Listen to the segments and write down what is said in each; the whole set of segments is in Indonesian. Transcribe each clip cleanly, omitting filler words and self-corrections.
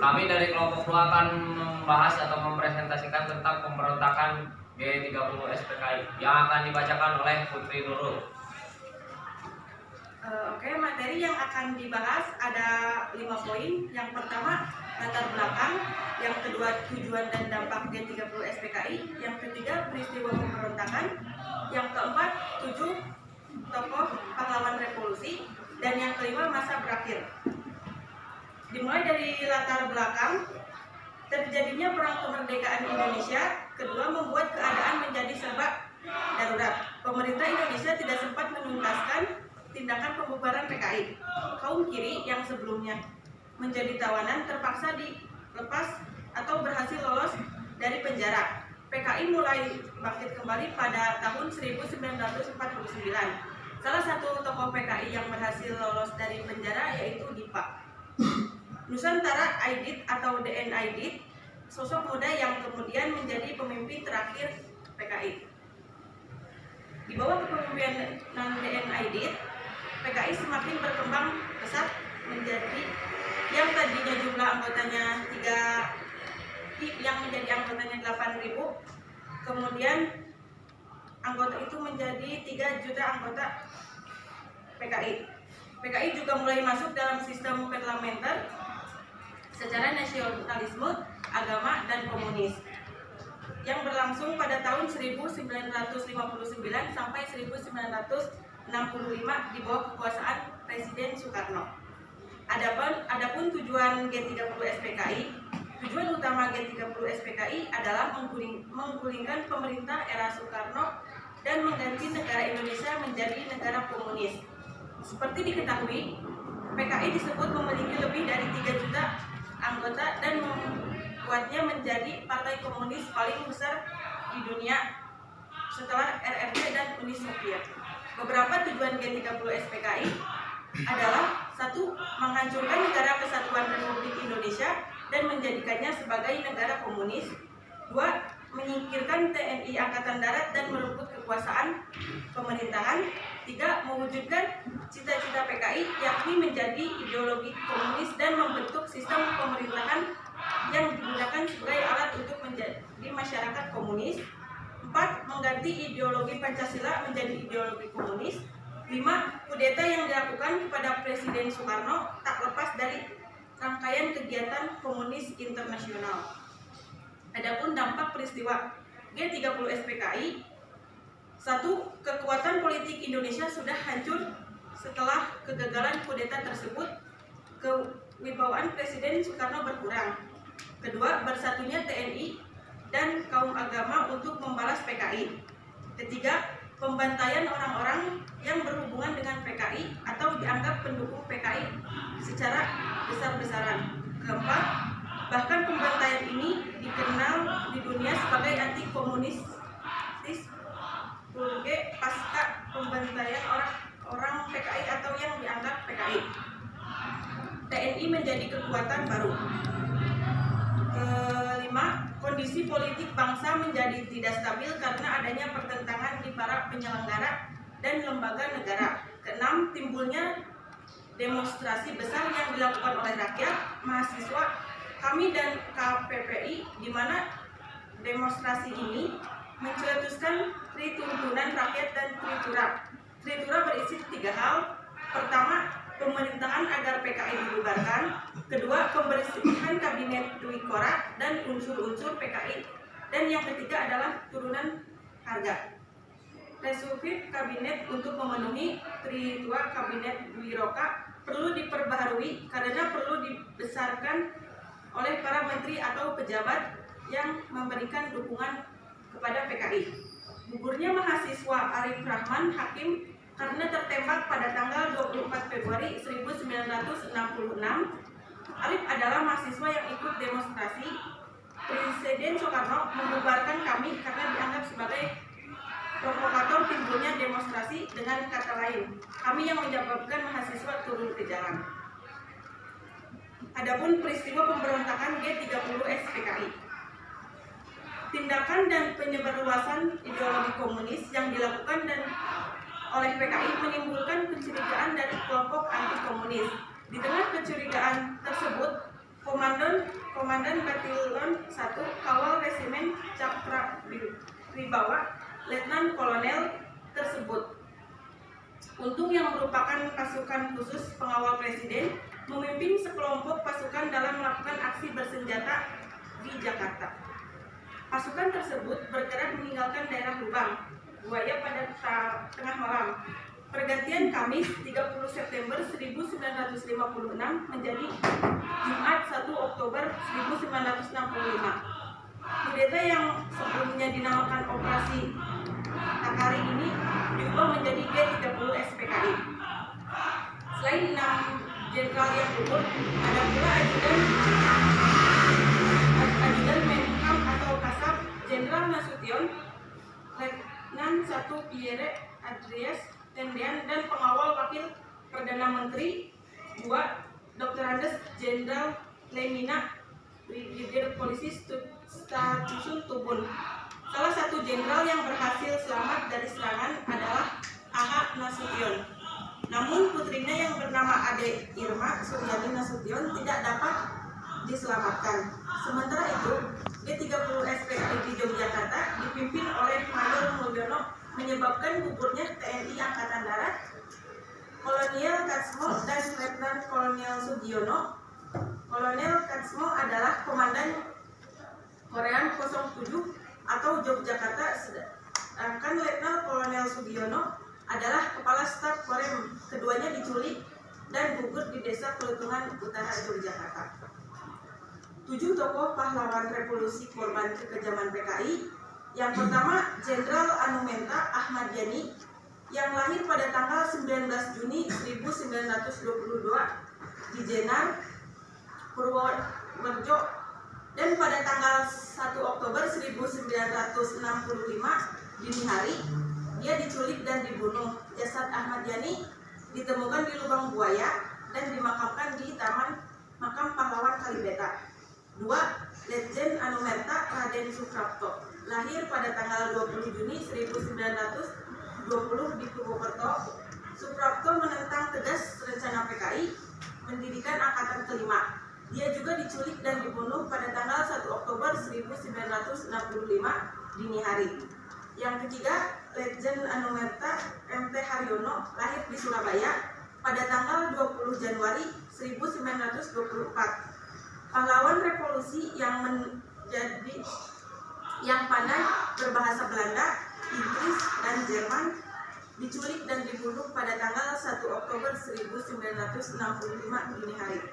Kami dari kelompok 2 akan membahas atau mempresentasikan tentang pemberontakan G30 SPKI yang akan dibacakan oleh Putri Nurul. Oke, materi yang akan dibahas ada 5 poin. Yang pertama, latar belakang. Yang kedua, tujuan dan dampak G30 SPKI. Yang ketiga, peristiwa pemberontakan. Yang keempat, 7 tokoh pahlawan revolusi. Dan yang kelima, masa berakhir. Dimulai dari latar belakang, terjadinya perang kemerdekaan Indonesia kedua membuat keadaan menjadi serba darurat. Pemerintah Indonesia tidak sempat menuntaskan tindakan pembubaran PKI. Kaum kiri yang sebelumnya menjadi tawanan terpaksa dilepas atau berhasil lolos dari penjara. PKI mulai bangkit kembali pada tahun 1949. Salah satu tokoh PKI yang berhasil lolos dari penjara yaitu Dipa. Nusantara Aidit atau DN Aidit, sosok muda yang kemudian menjadi pemimpin terakhir PKI. Di bawah kepemimpinan DN Aidit, PKI semakin berkembang pesat menjadi yang tadinya jumlah anggotanya 8.000, kemudian anggota itu menjadi 3 juta anggota PKI. PKI juga mulai masuk dalam sistem parlementer secara nasionalisme, agama, dan komunis yang berlangsung pada tahun 1959 sampai 1965 di bawah kekuasaan Presiden Soekarno. Adapun tujuan G30 SPKI, tujuan utama G30 SPKI adalah menggulingkan pemerintah era Soekarno dan mengganti negara Indonesia menjadi negara komunis. Seperti diketahui, PKI disebut memiliki lebih dari 3 juta anggota dan membuatnya menjadi partai komunis paling besar di dunia setelah RRC dan Uni Soviet. Beberapa tujuan G30 SPKI adalah: 1. Menghancurkan Negara Kesatuan Republik Indonesia dan menjadikannya sebagai negara komunis. 2. Menyingkirkan TNI Angkatan Darat dan merebut kekuasaan pemerintahan. 3. Mewujudkan cita-cita PKI yakni menjadi ideologi komunis dan membentuk sistem pemerintahan yang digunakan sebagai alat untuk menjadi masyarakat komunis. 4. Mengganti ideologi Pancasila menjadi ideologi komunis. 5. Kudeta yang dilakukan kepada Presiden Soekarno tak lepas dari rangkaian kegiatan komunis internasional. Adapun dampak peristiwa G30 SPKI: 1. Kekuatan politik Indonesia sudah hancur setelah kegagalan kudeta tersebut. Kewibawaan Presiden Soekarno berkurang. Kedua, bersatunya TNI dan kaum agama untuk membalas PKI. Ketiga, pembantaian orang-orang yang berhubungan dengan PKI atau dianggap pendukung PKI secara besar-besaran. Keempat, bahkan pembantaian ini dikenal di dunia sebagai anti-komunis purge pasca pembantaian orang PKI atau yang dianggap PKI. TNI menjadi kekuatan baru. Kelima, kondisi politik bangsa menjadi tidak stabil karena adanya pertentangan di para penyelenggara dan lembaga negara. Keenam, timbulnya demonstrasi besar yang dilakukan oleh rakyat, mahasiswa, kami dan KPPI, di mana demonstrasi ini mencetuskan trituntunan rakyat dan tritura. Tritura berisi 3 hal. Pertama, pemerintahan agar PKI dibubarkan. Kedua, pembersihan kabinet Dwi Korah dan unsur-unsur PKI. Dan yang ketiga adalah turunan harga. Reshuffle kabinet untuk memenuhi tritua kabinet Dwi Roka perlu diperbaharui karena perlu dibesarkan oleh para menteri atau pejabat yang memberikan dukungan kepada PKI. Gugurnya mahasiswa Arif Rahman Hakim karena tertembak pada tanggal 24 Februari 1966. Arif adalah mahasiswa yang ikut demonstrasi. Presiden Soekarno membubarkan kami karena dianggap sebagai provokator timbulnya demonstrasi. Dengan kata lain, kami yang menyebabkan mahasiswa turun ke jalan. Adapun peristiwa pemberontakan G30 SPKI. Tindakan dan penyebarluasan ideologi komunis yang dilakukan oleh PKI menimbulkan kecurigaan dari kelompok anti komunis. Di tengah kecurigaan tersebut, Komandan Batalyon 1 Kawal Resimen Cakra Wibawa Letnan Kolonel tersebut, Untung yang merupakan pasukan khusus pengawal presiden, memimpin sekelompok pasukan dalam melakukan aksi bersenjata di Jakarta. Pasukan tersebut bergerak meninggalkan daerah Lubang Buaya pada tengah malam. Pergantian Kamis 30 September 1956 menjadi Jumat 1 Oktober 1965. Kudeta yang sebelumnya dinamakan Operasi Takari ini diubah menjadi G30 SPKI. Selain 6 jenderal yang gugur, ada pula ajudan Menkum atau Kasab Jenderal Nasution, Letnan 1 Pierre Adries Tendean, dan pengawal wakil Perdana Menteri 2 Dr. Andes Jenderal Lemina Brigadir Polisi Statusun Tubun. Salah satu jenderal yang berhasil selamat dari serangan adalah A.H. Nasution. Namun putrinya yang bernama Ade Irma Suryani Nasution tidak dapat diselamatkan. Sementara itu, G30 SPKI di Yogyakarta dipimpin oleh Mayor Mulyono menyebabkan gugurnya TNI Angkatan Darat, Kolonel Katsmo dan Letnan Kolonel Sugiono. Kolonel Katsmo adalah Komandan Korean 07 atau Yogyakarta, sedangkan Letnan Kolonel Sugiono adalah Kepala Staf Korem. Keduanya diculik dan gugur di Desa Kelutungan Utara, Yogyakarta. 7 tokoh pahlawan revolusi korban kekejaman PKI. Yang pertama, Jenderal Anumenta Ahmad Yani yang lahir pada tanggal 19 Juni 1922 di Jenar, Purworejo, dan pada tanggal 1 Oktober 1965 dini hari dia diculik dan dibunuh. Jasad Ahmad Yani ditemukan di lubang buaya dan dimakamkan di Taman Makam Pahlawan Kalibata. 2. Letjen Anumerta Raden Suprapto, lahir pada tanggal 20 Juni 1920 di Purwokerto. Suprapto menentang tegas rencana PKI mendirikan angkatan kelima. Dia juga diculik dan dibunuh pada tanggal 1 Oktober 1965 dini hari. Yang ketiga, Letjen Anumerta MT Haryono, lahir di Surabaya pada tanggal 20 Januari 1924. Pahlawan revolusi yang pandai berbahasa Belanda, Inggris, dan Jerman, diculik dan dibunuh pada tanggal 1 Oktober 1965 dini hari.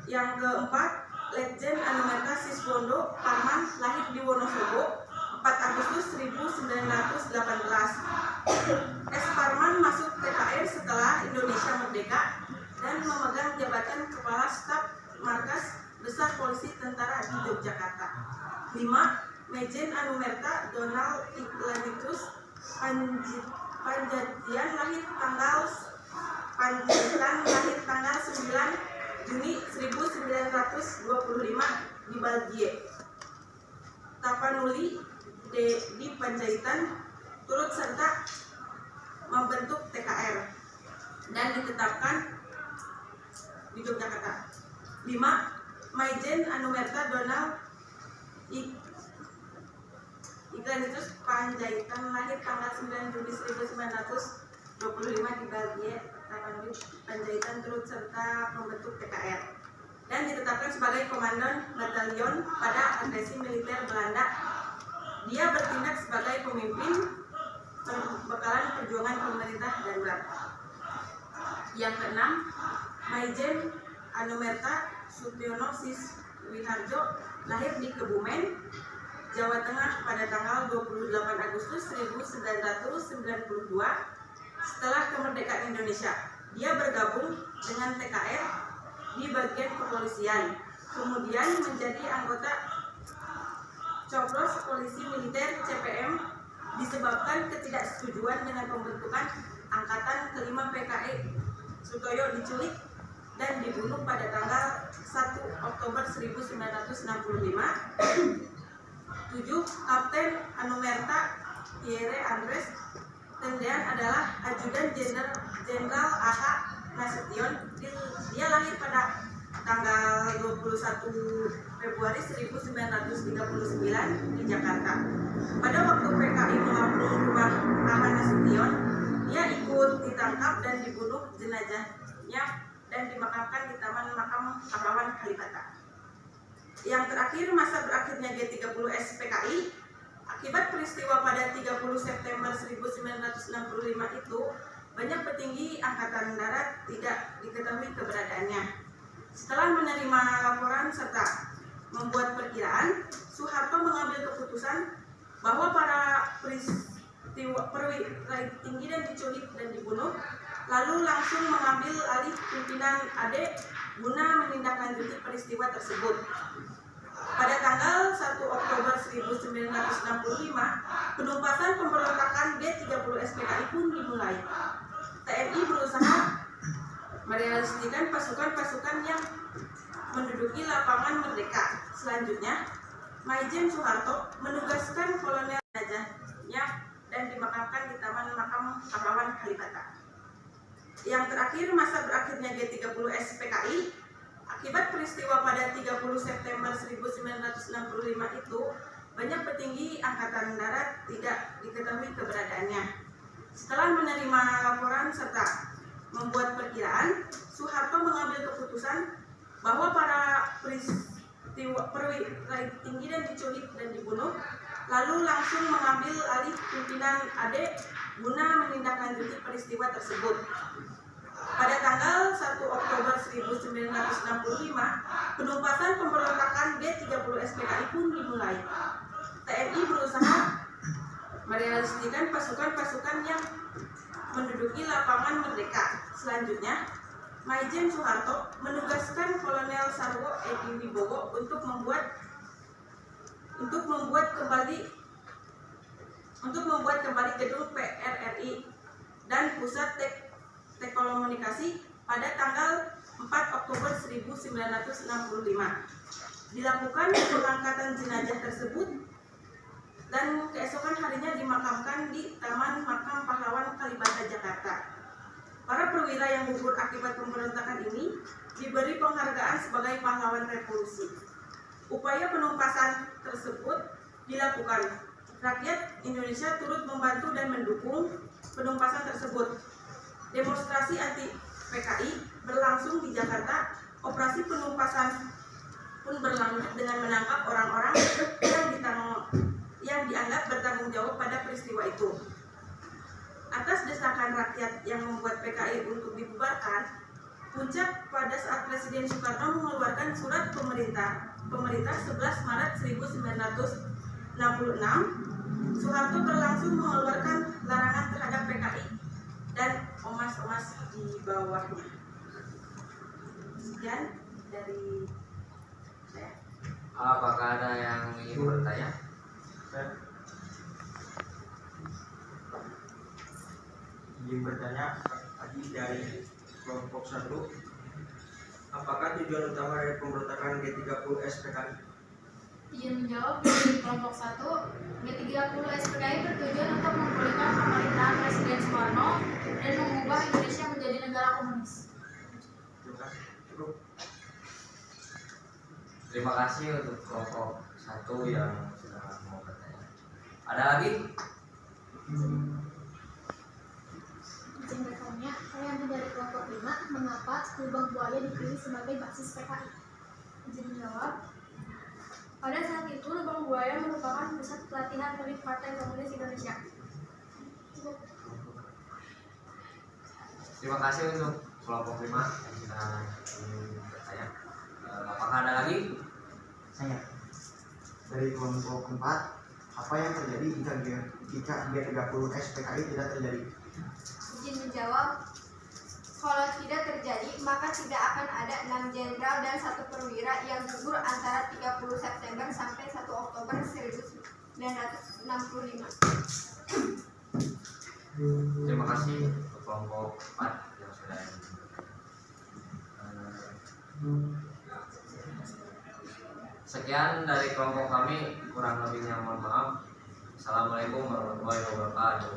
Yang keempat, Letjen Anumerta Siswondo Parman, lahir di Wonosobo 4 Agustus 1918. S. Parman masuk TKR setelah Indonesia merdeka dan memegang jabatan Kepala Staf Markas Besar Polisi Tentara di Yogyakarta. 5. Majen Anumerta Donald Ignatius Panjaitan, lahir tanggal 9 Juni 1925 di Belgia. Tapanuli di Panjaitan turut serta membentuk TKR dan ditetapkan di Yogyakarta. 5. Majen Anumerta Donald Ignatius Panjaitan, lahir tanggal 9 Juni 1925 di Belgia. Tapanuli Panjaitan turut serta membentuk TKR dan ditetapkan sebagai komandan batalion pada agresi militer Belanda. Dia bertindak sebagai pemimpin perbekalan perjuangan pemerintah darurat. Yang keenam, Majen Anumerta Sutiono Siswiharjo, lahir di Kebumen, Jawa Tengah pada tanggal 28 Agustus 1992 setelah kemerdekaan Indonesia. Dia bergabung dengan TKR di bagian kepolisian, kemudian menjadi anggota Copros Polisi Militer CPM disebabkan ketidaksetujuan dengan pembentukan angkatan kelima PKI. Sutoyo diculik dan dibunuh pada tanggal 1 Oktober 1965. 7. Kapten Anumerta Pierre Andres Tendean adalah ajudan Jenderal A.H. Nasution. Dia lahir pada tanggal 21 Februari 1939 di Jakarta. Pada waktu PKI mengepung rumah Ahmad Nasution, dia ikut ditangkap dan dibunuh, jenazahnya dan dimakamkan di Taman Makam Pahlawan Kalibata. Yang terakhir, masa berakhirnya G30 SPKI akibat peristiwa pada 30 September 1965 itu, banyak petinggi Angkatan Darat tidak diketahui keberadaannya. Setelah menerima laporan serta membuat perkiraan, Soeharto mengambil keputusan bahwa para perwira tinggi dan diculik dan dibunuh, lalu langsung mengambil alih pimpinan AD guna menindaklanjuti peristiwa tersebut. Pada tanggal 1 Oktober 1965, penumpasan pemberontakan G30 SPKI pun dimulai. TNI berusaha merealisasikan pasukan-pasukan yang menduduki lapangan Merdeka. Selanjutnya, Maijen Soeharto menugaskan kolonel jenazahnya dan dimakamkan di Taman Makam Pahlawan Kalibata. Yang terakhir, masa berakhirnya G30 SPKI akibat peristiwa pada 30 September 1965 itu, banyak petinggi Angkatan Darat tidak diketahui keberadaannya. Setelah menerima laporan serta membuat perkiraan, Soeharto mengambil keputusan bahwa para perwira tinggi dan diculik dan dibunuh, lalu langsung mengambil alih pimpinan AD guna menindaklanjuti peristiwa tersebut. Pada tanggal 1 Oktober 1965, penumpasan pemberontakan G30 SPKI pun dimulai. TNI berusaha merealisasikan pasukan-pasukan yang menduduki lapangan Merdeka. Selanjutnya, Maijen Soeharto menugaskan Kolonel Sarwo Edi Wibowo untuk membuat kembali gedung PRRI dan pusat telekomunikasi pada tanggal 4 Oktober 1965. Dilakukan pengangkatan jenazah tersebut dan keesokan harinya dimakamkan di Taman Makam Pahlawan Kalibata, Jakarta. Para perwira yang gugur akibat pemberontakan ini diberi penghargaan sebagai pahlawan revolusi. Upaya penumpasan tersebut dilakukan. Rakyat Indonesia turut membantu dan mendukung penumpasan tersebut. Demonstrasi anti PKI berlangsung di Jakarta. Operasi penumpasan pun berlanjut dengan menangkap orang-orang yang dianggap bertanggung jawab pada peristiwa itu. Atas desakan rakyat yang membuat PKI untuk dibubarkan, puncak pada saat Presiden Soekarno mengeluarkan surat pemerintah 11 Maret 1966, Soeharto berlangsung mengeluarkan larangan terhadap PKI dan ormas-ormas di bawahnya. Sekian dari saya. Apakah ada yang ingin bertanya? Ingin bertanya tadi dari kelompok 1, apakah tujuan utama dari pemberontakan G30 SPKI? Izin menjawab, dari kelompok 1, G30 SPKI bertujuan untuk memulihkan pemerintahan Presiden Soekarno dan mengubah Indonesia menjadi negara komunis. Terima kasih untuk kelompok 1 yang sudah mau bertanya. Ada lagi? Izin bertanya, saya dari kelompok 5, mengapa lubang buaya dipilih sebagai basis PKI? Izin menjawab, pada saat itu lubang buaya merupakan pusat pelatihan elit Partai Komunis Indonesia. Terima kasih untuk kelompok 5 yang sudah bertanya. Apakah ada lagi? Saya dari kelompok 4, apa yang terjadi jika G30 SPKI tidak terjadi? Izin menjawab, kalau tidak terjadi, maka tidak akan ada 6 jenderal dan 1 perwira yang gugur antara 30 September sampai 1 Oktober 1965. Terima kasih untuk kelompok 4 yang sudah sekian dari kelompok kami, kurang lebihnya mohon maaf. Assalamualaikum warahmatullahi wabarakatuh.